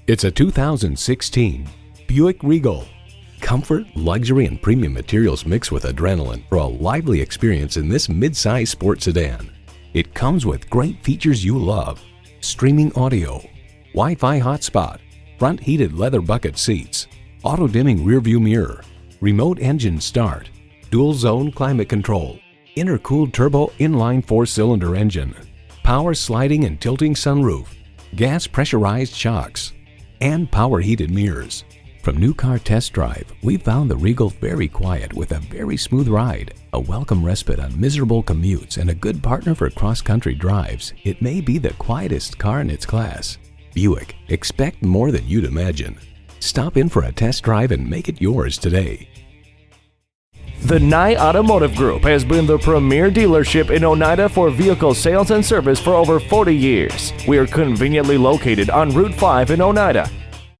It's a 2016 Buick Regal. Comfort, luxury, and premium materials mixed with adrenaline for a lively experience in this mid-size sports sedan. It comes with great features you love: streaming audio, Wi-Fi hotspot, front heated leather bucket seats, auto-dimming rearview mirror, remote engine start, dual-zone climate control, intercooled turbo inline 4-cylinder engine, power sliding and tilting sunroof, gas pressurized shocks, and power heated mirrors. From new car test drive, we found the Regal very quiet with a very smooth ride, a welcome respite on miserable commutes, and a good partner for cross-country drives. It may be the quietest car in its class. Buick, expect more than you'd imagine. Stop in for a test drive and make it yours today. The Nye Automotive Group has been the premier dealership in Oneida for vehicle sales and service for over 40 years. We are conveniently located on Route 5 in Oneida.